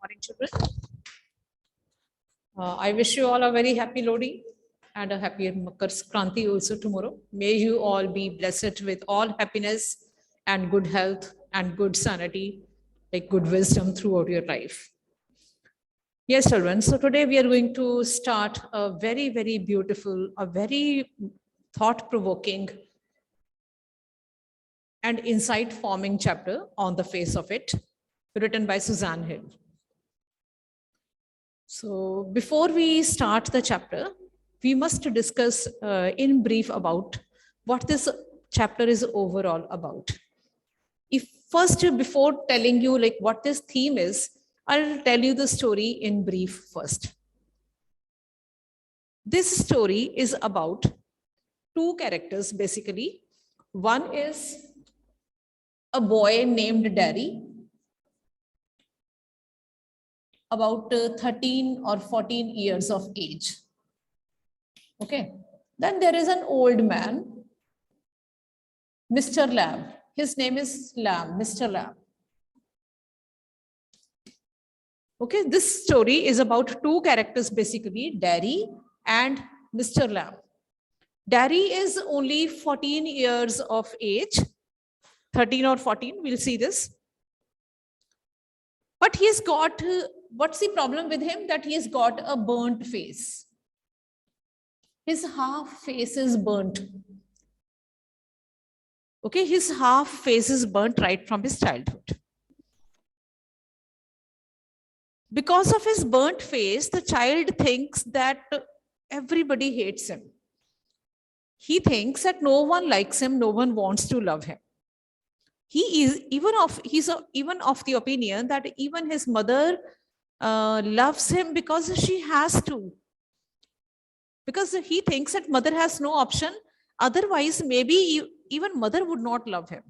Morning, children. I wish you all a very happy Lodi and a happy Makar Sankranti also tomorrow. May you all be blessed with all happiness and good health and good sanity, like good wisdom throughout your life. Yes, children. So today we are going to start a very, very beautiful, a very thought-provoking and insight-forming chapter on the face of it, written by Suzanne Hill. So before we start the chapter, we must discuss in brief about what this chapter is overall about. If first, before telling you like what this theme is, I'll tell you the story in brief first. This story is about two characters basically. One is a boy named Derry, about 13 or 14 years of age. Okay. Then there is an old man, Mr. Lamb. His name is Lamb, Mr. Lamb. Okay, this story is about two characters basically, Derry and Mr. Lamb. Derry is only 14 years of age, 13 or 14, we'll see this. But he's got, what's the problem with him? That he's got a burnt face. His half face is burnt. Okay, his half face is burnt right from his childhood. Because of his burnt face, the child thinks that everybody hates him. He thinks that no one likes him, no one wants to love him. He's even of the opinion that even his mother loves him because she has to. Because he thinks that mother has no option. Otherwise, maybe even mother would not love him.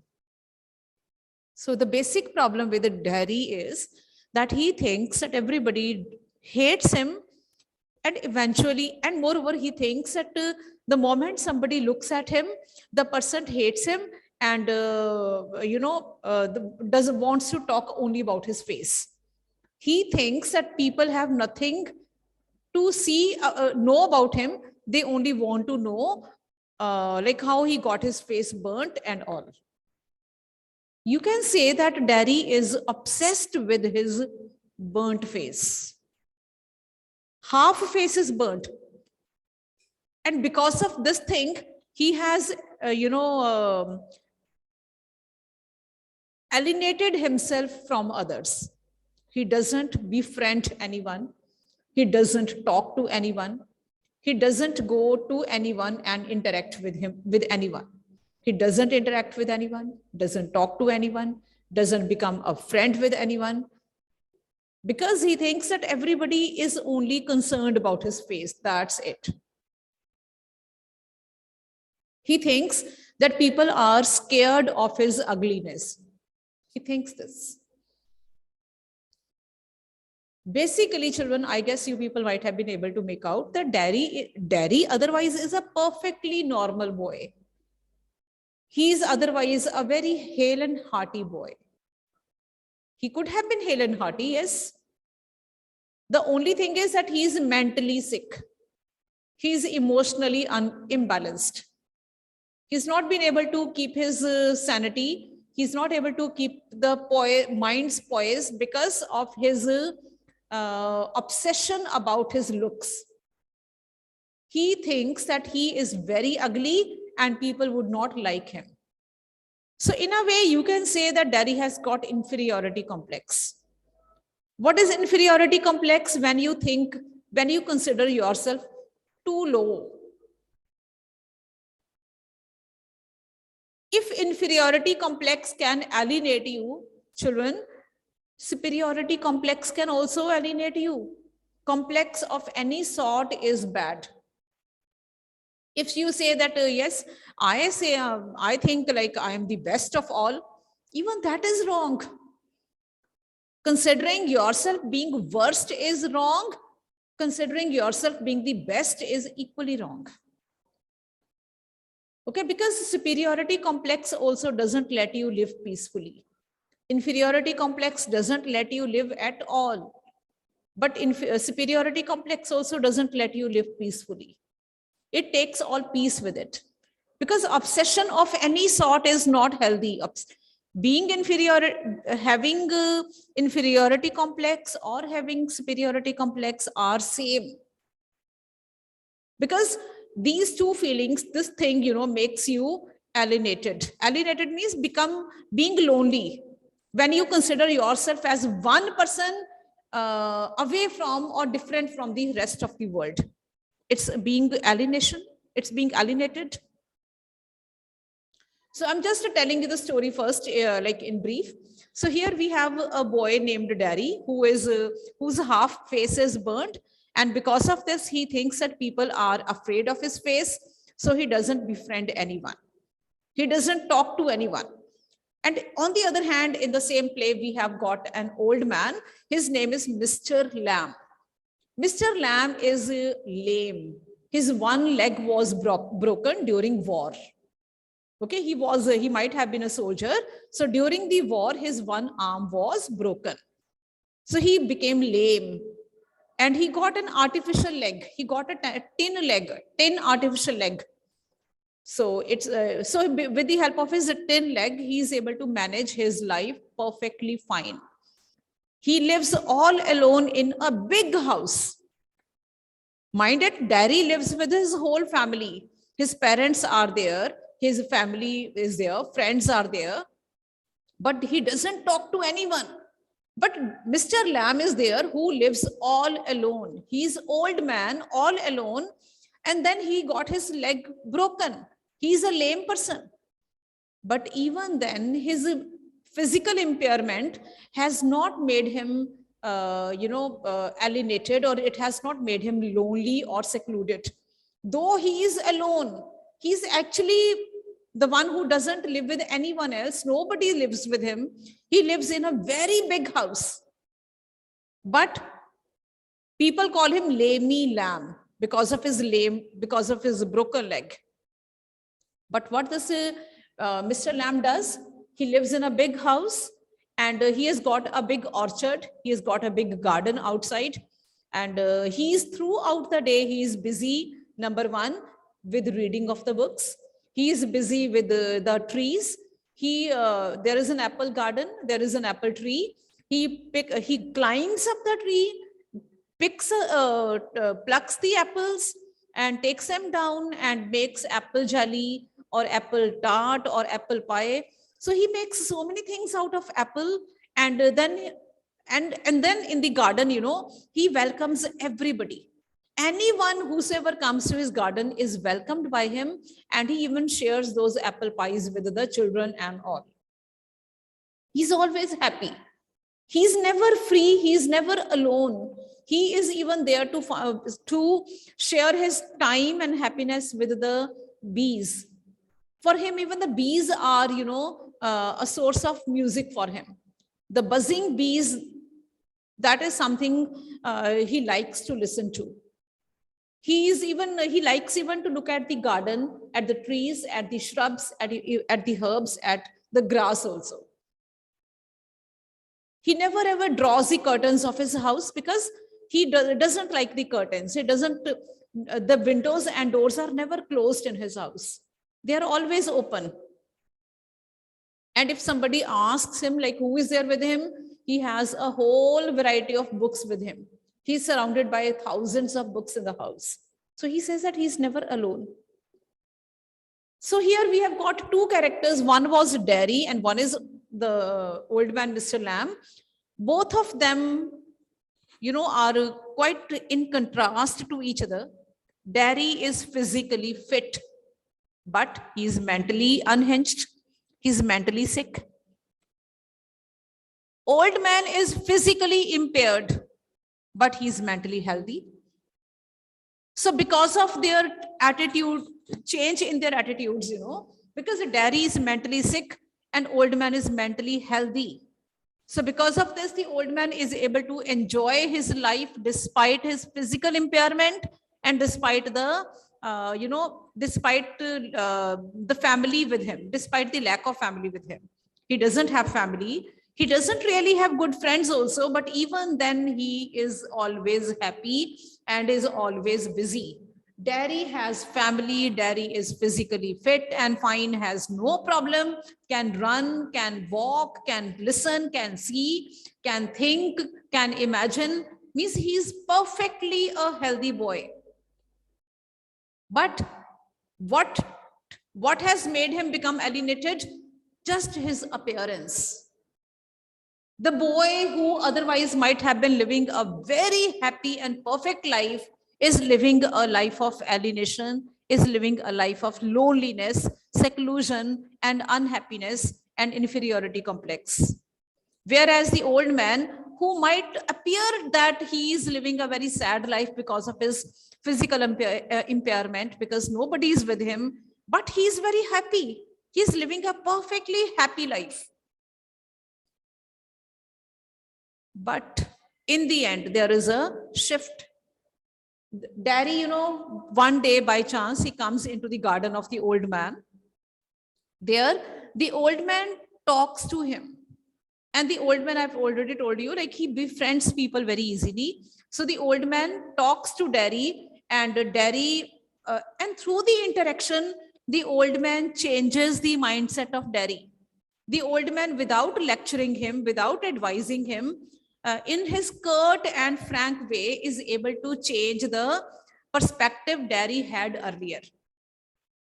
So the basic problem with the Derry is that he thinks that everybody hates him, and eventually, and moreover, he thinks that the moment somebody looks at him, the person hates him and wants to talk only about his face. He thinks that people have nothing to know about him. They only want to know like how he got his face burnt and all. You can say that Derry is obsessed with his burnt face. Half face is burnt. And because of this thing, he has, alienated himself from others. He doesn't befriend anyone. He doesn't talk to anyone. He doesn't go to anyone and interact with anyone. He doesn't interact with anyone, doesn't talk to anyone, doesn't become a friend with anyone, because he thinks that everybody is only concerned about his face. That's it. He thinks that people are scared of his ugliness. He thinks this. Basically, children, I guess you people might have been able to make out that Derry otherwise is a perfectly normal boy. He is otherwise a very hale and hearty boy. He could have been hale and hearty, yes. The only thing is that he is mentally sick. He is emotionally imbalanced. He's not been able to keep his sanity. He's not able to keep the mind's poise because of his obsession about his looks. He thinks that he is very ugly and people would not like him. So in a way, you can say that Derry has got inferiority complex. What is inferiority complex? When you consider yourself too low. If inferiority complex can alienate you, children, superiority complex can also alienate you. Complex of any sort is bad. If you say that, yes, I think like I am the best of all, even that is wrong. Considering yourself being worst is wrong. Considering yourself being the best is equally wrong. Okay, because superiority complex also doesn't let you live peacefully. Inferiority complex doesn't let you live at all. But superiority complex also doesn't let you live peacefully. It takes all peace with it. Because obsession of any sort is not healthy. Being inferior, having inferiority complex or having superiority complex are same. Because these two feelings, this thing, makes you alienated. Alienated means being lonely. When you consider yourself as one person away from or different from the rest of the world, it's being alienation. It's being alienated. So I'm just telling you the story first, like in brief. So here we have a boy named Daddy whose half face is burnt, and because of this, he thinks that people are afraid of his face, so he doesn't befriend anyone. He doesn't talk to anyone. And on the other hand, in the same play, we have got an old man. His name is Mr. Lamb. Mr. Lamb is lame. His one leg was broken during war. Okay, he might have been a soldier. So during the war, his one arm was broken. So he became lame and he got an artificial leg. He got a tin artificial leg. So so with the help of his tin leg, he is able to manage his life perfectly fine. He lives all alone in a big house. Mind it, Daddy lives with his whole family. His parents are there. His family is there, friends are there, but he doesn't talk to anyone. But Mr. Lamb is there who lives all alone. He's old man, all alone, and then he got his leg broken. He's a lame person. But even then, his physical impairment has not made him, alienated, or it has not made him lonely or secluded. Though he is alone, he's actually the one who doesn't live with anyone else. Nobody lives with him. He lives in a very big house. But people call him Lamey Lamb because of his broken leg. But what this Mr. Lamb does, he lives in a big house and he has got a big orchard. He has got a big garden outside. And he's throughout the day, he is busy, number one, with reading of the books. He is busy with the trees. There is an apple garden. There is an apple tree. He climbs up the tree, plucks the apples and takes them down and makes apple jelly or apple tart or apple pie. So he makes so many things out of apple, and then in the garden, he welcomes everybody. Anyone whosoever comes to his garden is welcomed by him, and he even shares those apple pies with the children and all. He's always happy. He's never free. He's never alone. He is even there to share his time and happiness with the bees. For him, even the bees are, a source of music for him. The buzzing bees, that is something he likes to listen to. He likes even to look at the garden, at the trees, at the shrubs, at the herbs, at the grass also. He never ever draws the curtains of his house because he doesn't like the curtains. The windows and doors are never closed in his house. They are always open. And if somebody asks him, like, who is there with him, he has a whole variety of books with him. He's surrounded by thousands of books in the house. So he says that he's never alone. So here we have got two characters. One was Daddy and one is the old man, Mr. Lamb. Both of them, are quite in contrast to each other. Daddy is physically fit, but he's mentally unhinged. He's mentally sick. Old man is physically impaired, but he's mentally healthy. So because of their attitude, change in their attitudes, because Daddy is mentally sick and old man is mentally healthy. So because of this, the old man is able to enjoy his life despite his physical impairment and despite the family with him, despite the lack of family with him. He doesn't have family. He doesn't really have good friends also, but even then he is always happy and is always busy. Derry has family, Derry is physically fit and fine, has no problem, can run, can walk, can listen, can see, can think, can imagine. Means he's perfectly a healthy boy. But what, what has made him become alienated? Just his appearance. The boy who otherwise might have been living a very happy and perfect life is living a life of alienation, is living a life of loneliness, seclusion, and unhappiness and inferiority complex. Whereas the old man, who might appear that he is living a very sad life because of his physical impairment, because nobody is with him, but he is very happy. He is living a perfectly happy life. But in the end, there is a shift. Derry, one day by chance, he comes into the garden of the old man. There, the old man talks to him. And the old man, I've already told you, like he befriends people very easily. So the old man talks to Derry, and Derry, and through the interaction, the old man changes the mindset of Derry. The old man, without lecturing him, without advising him, in his curt and frank way, is able to change the perspective Derry had earlier.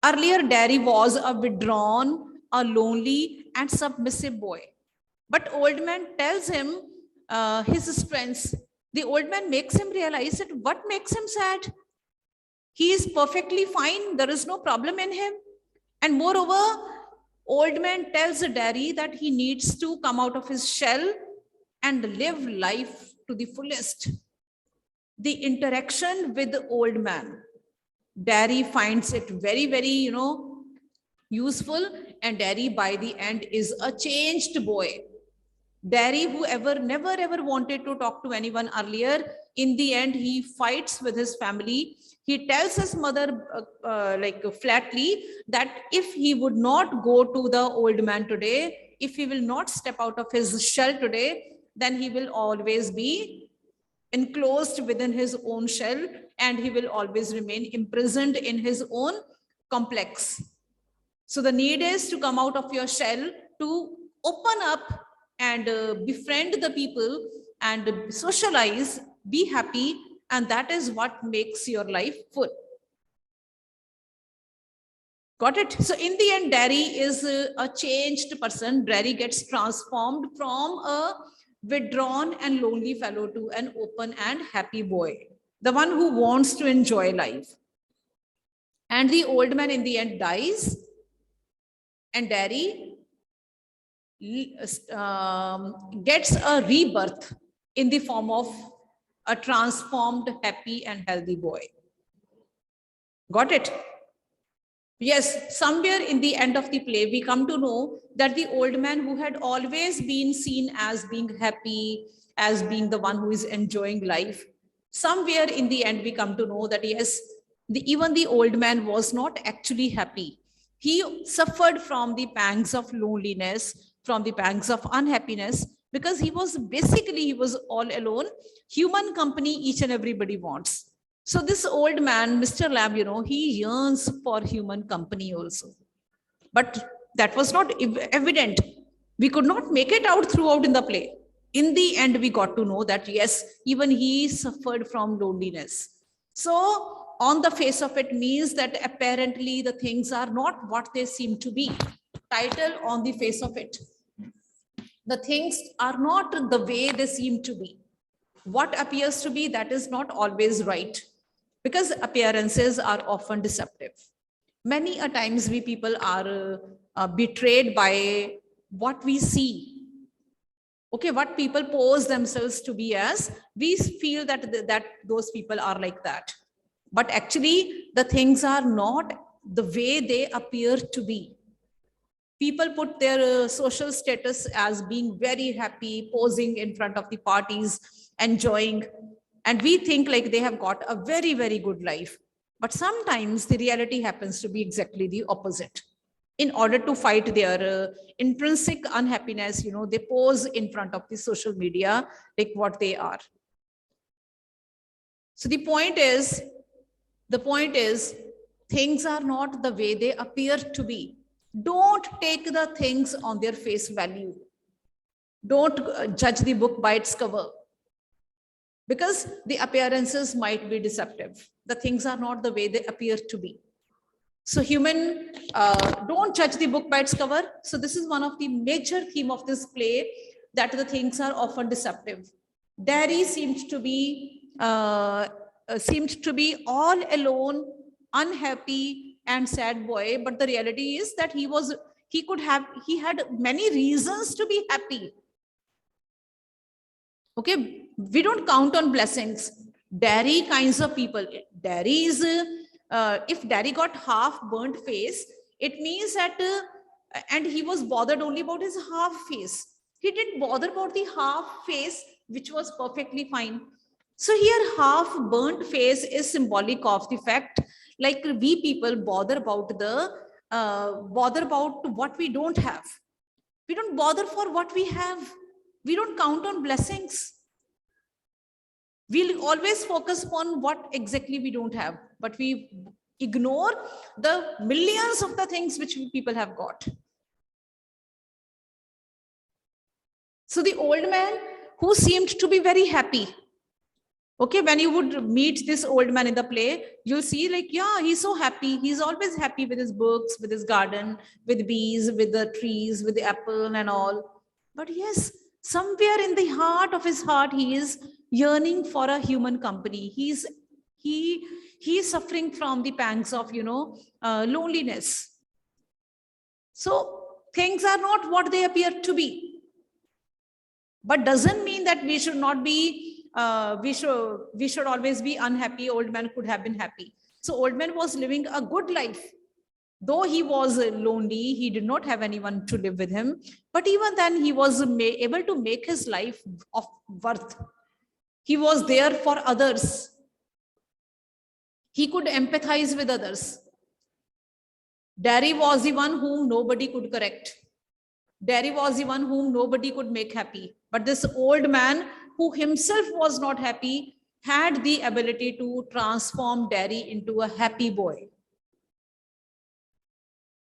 Earlier, Derry was a withdrawn, a lonely, and submissive boy. But old man tells him his strengths. The old man makes him realize that what makes him sad? He is perfectly fine. There is no problem in him. And moreover, old man tells Derry that he needs to come out of his shell and live life to the fullest. The interaction with the old man, Derry finds it very, very, useful, and Derry by the end is a changed boy. Derry, who never ever wanted to talk to anyone earlier, in the end, he fights with his family. He tells his mother flatly that if he would not go to the old man today, if he will not step out of his shell today, then he will always be enclosed within his own shell, and he will always remain imprisoned in his own complex. So the need is to come out of your shell, to open up and befriend the people and socialize, be happy, and that is what makes your life full. Got it? So in the end, Derry is a changed person. Derry gets transformed from a withdrawn and lonely fellow to an open and happy boy, the one who wants to enjoy life. And the old man in the end dies, and Derry gets a rebirth in the form of a transformed, happy, and healthy boy. Got it? Yes, somewhere in the end of the play, we come to know that the old man, who had always been seen as being happy, as being the one who is enjoying life, somewhere in the end, we come to know that yes, even the old man was not actually happy. He suffered from the pangs of loneliness, from the pangs of unhappiness, because he was all alone. Human company, each and everybody wants. So this old man, Mr. Lamb, he yearns for human company also. But that was not evident. We could not make it out throughout in the play. In the end, we got to know that, yes, even he suffered from loneliness. So on the face of it means that apparently the things are not what they seem to be. Title on the face of it. The things are not the way they seem to be. What appears to be, that is not always right, because appearances are often deceptive. Many a times we people are betrayed by what we see. Okay, what people pose themselves to be as, we feel that those people are like that. But actually, the things are not the way they appear to be. People put their social status as being very happy, posing in front of the parties, enjoying, and we think like they have got a very, very good life. But sometimes the reality happens to be exactly the opposite. in order to fight their intrinsic unhappiness, they pose in front of the social media like what they are. So the point is, things are not the way they appear to be. Don't take the things on their face value. Don't judge the book by its cover, because the appearances might be deceptive. The things are not the way they appear to be. So don't judge the book by its cover. So this is one of the major theme of this play, that the things are often deceptive. Derry seemed to be all alone, unhappy and sad boy. But the reality is that he had many reasons to be happy. Okay, we don't count on blessings. Derry kinds of people. Derry is, if Derry got half burnt face, it means that, and he was bothered only about his half face. He didn't bother about the half face, which was perfectly fine. So here, half burnt face is symbolic of the fact, like we people bother about what we don't have. We don't bother for what we have. We don't count on blessings. We'll always focus on what exactly we don't have, but we ignore the millions of the things which people have got. So the old man who seemed to be very happy. Okay, when you would meet this old man in the play, you'll see like, yeah, he's so happy. He's always happy with his books, with his garden, with bees, with the trees, with the apple and all. But yes, somewhere in the heart of his heart, he is yearning for a human company. He is suffering from the pangs of, loneliness. So things are not what they appear to be. But doesn't mean that we should not be we should always be unhappy. Old man could have been happy. So old man was living a good life. Though he was lonely, he did not have anyone to live with him. But even then, he was able to make his life of worth. He was there for others. He could empathize with others. Derry was the one whom nobody could correct. Derry was the one whom nobody could make happy. But this old man, who himself was not happy, had the ability to transform Derry into a happy boy.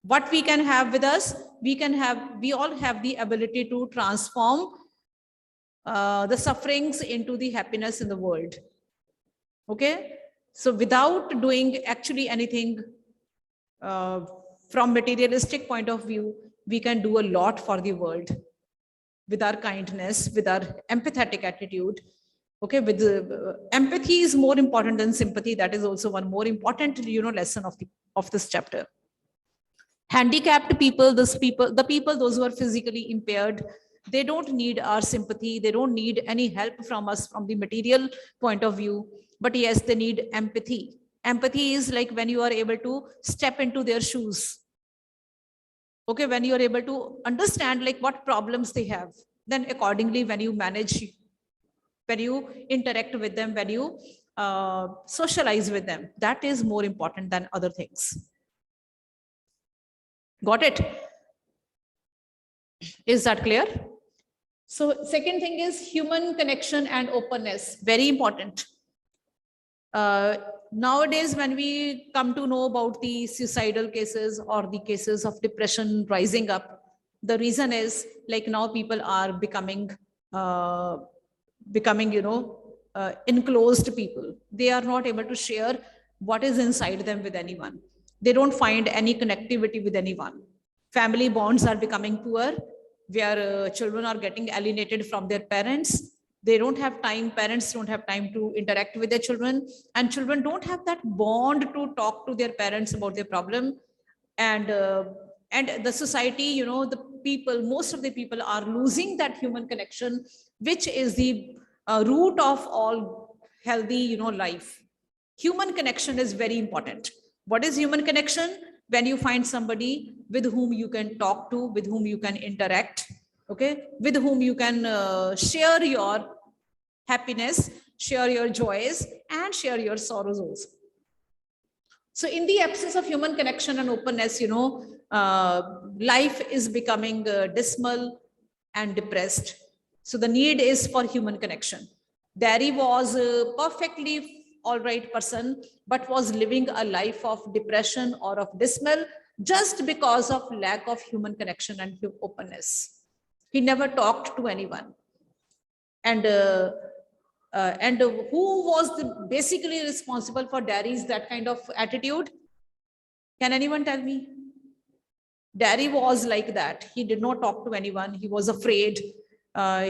What we can have with us, we all have the ability to transform the sufferings into the happiness in the world. Okay, so without doing actually anything from materialistic point of view, we can do a lot for the world with our kindness, with our empathetic attitude. Okay, with empathy is more important than sympathy. That is also one more important, lesson of this chapter. Handicapped people, those who are physically impaired, they don't need our sympathy. They don't need any help from us from the material point of view. But yes, they need empathy. Empathy is like when you are able to step into their shoes. Okay, when you are able to understand like what problems they have, then accordingly, when you interact with them, when you socialize with them, that is more important than other things. Got it? Is that clear? So second thing is human connection and openness, very important. Nowadays, when we come to know about the suicidal cases or the cases of depression rising up, the reason is like now people are becoming enclosed people. They are not able to share what is inside them with anyone. They don't find any connectivity with anyone. Family bonds are becoming poor, where children are getting alienated from their parents. They don't have time, parents don't have time to interact with their children, and children don't have that bond to talk to their parents about their problem. And the society, most of the people are losing that human connection, which is the root of all healthy, life. Human connection is very important. What is human connection? When you find somebody with whom you can talk to, with whom you can interact, okay, with whom you can share your happiness, share your joys, and share your sorrows also. So in the absence of human connection and openness, life is becoming dismal and depressed. So the need is for human connection. Dari was a perfectly all right person, but was living a life of depression or of dismal just because of lack of human connection and openness. He never talked to anyone. And who was basically responsible for Dari's that kind of attitude? Can anyone tell me? Dari was like that. He did not talk to anyone. He was afraid.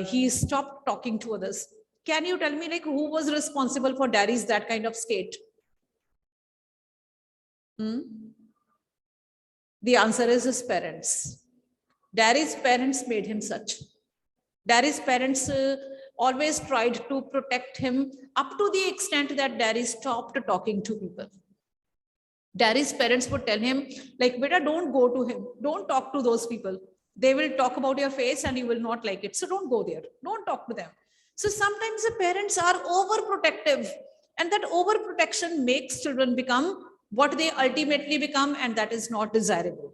He stopped talking to others. Can you tell me, like, who was responsible for Dari's that kind of state? The answer is his parents. Dari's parents made him such. Dari's parents always tried to protect him up to the extent that Dari stopped talking to people. Dari's parents would tell him, like, beta, don't go to him. Don't talk to those people. They will talk about your face and you will not like it. So don't go there. Don't talk to them. So sometimes the parents are overprotective, and that overprotection makes children become what they ultimately become, and that is not desirable.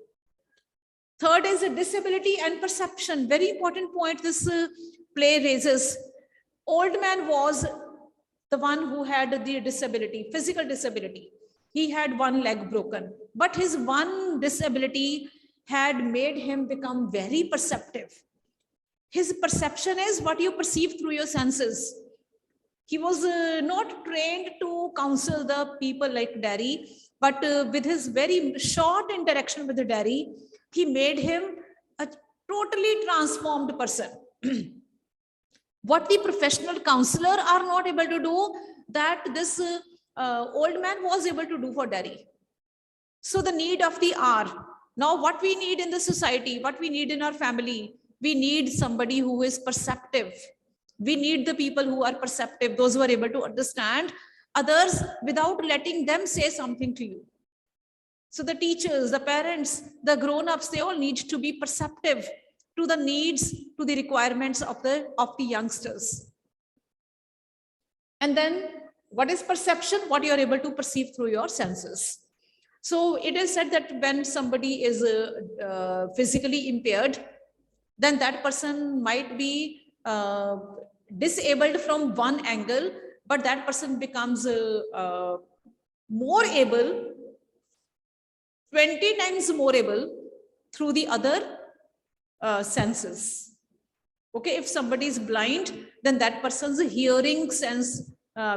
Third is a disability and perception. Very important point this play raises. Old man was the one who had the disability, physical disability. He had one leg broken, but his one disability had made him become very perceptive. His perception is what you perceive through your senses. He was not trained to counsel the people like Dari, but with his very short interaction with the Dari, he made him a totally transformed person. What the professional counselor are not able to do, that this old man was able to do for Dari. So the need of the hour. Now what we need in the society, what we need in our family, we need somebody who is perceptive. We need the people who are perceptive, those who are able to understand others without letting them say something to you. So the teachers, the parents, the grown-ups, they all need to be perceptive to the needs, to the requirements of the youngsters. And then what is perception? What you are able to perceive through your senses. So it is said that when somebody is physically impaired, then that person might be disabled from one angle, but that person becomes more able, 20 times more able through the other senses. Okay, if somebody is blind, then that person's hearing sense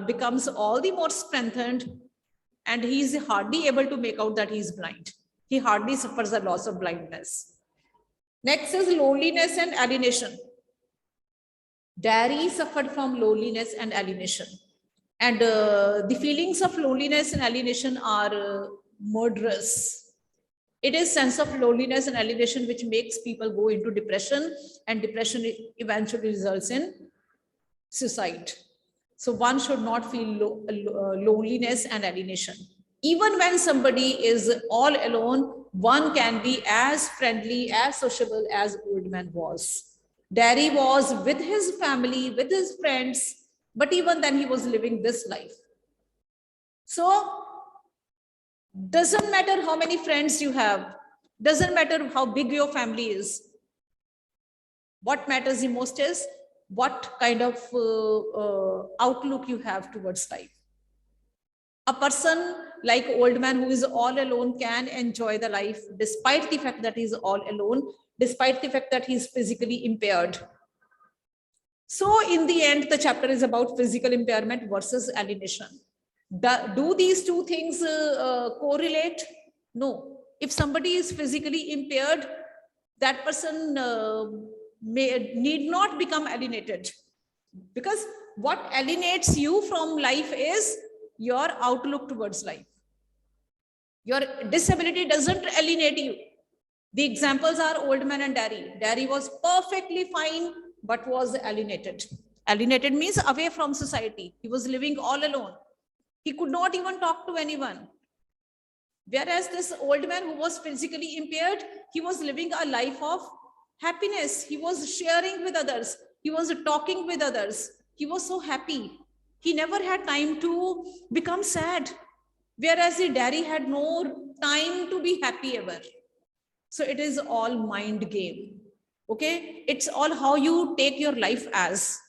becomes all the more strengthened, and he is hardly able to make out that he is blind. He hardly suffers a loss of blindness. Next is loneliness and alienation. Dari suffered from loneliness and alienation. And the feelings of loneliness and alienation are murderous. It is sense of loneliness and alienation which makes people go into depression, and depression eventually results in suicide. So one should not feel loneliness and alienation. Even when somebody is all alone, one can be as friendly, as sociable as old man was. Dari was with his family, with his friends, but even then he was living this life. So doesn't matter how many friends you have, doesn't matter how big your family is. What matters the most is what kind of outlook you have towards life. A person like old man who is all alone can enjoy the life despite the fact that he's all alone, despite the fact that he's physically impaired. So in the end, the chapter is about physical impairment versus alienation. Do these two things correlate? No. If somebody is physically impaired, that person need not become alienated, because what alienates you from life is your outlook towards life. Your disability doesn't alienate you. The examples are old man and Dari. Dari was perfectly fine, but was alienated. Alienated means away from society. He was living all alone. He could not even talk to anyone. Whereas this old man who was physically impaired, he was living a life of happiness. He was sharing with others. He was talking with others. He was so happy. He never had time to become sad. Whereas the daddy had no time to be happy ever. So it is all mind game. Okay, it's all how you take your life as.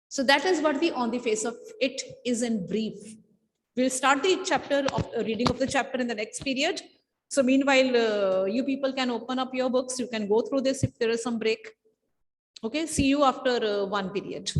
So that is what the on the face of it is in brief. We'll start the chapter of reading of the chapter in the next period. So meanwhile, you people can open up your books. You can go through this if there is some break. Okay, see you after one period.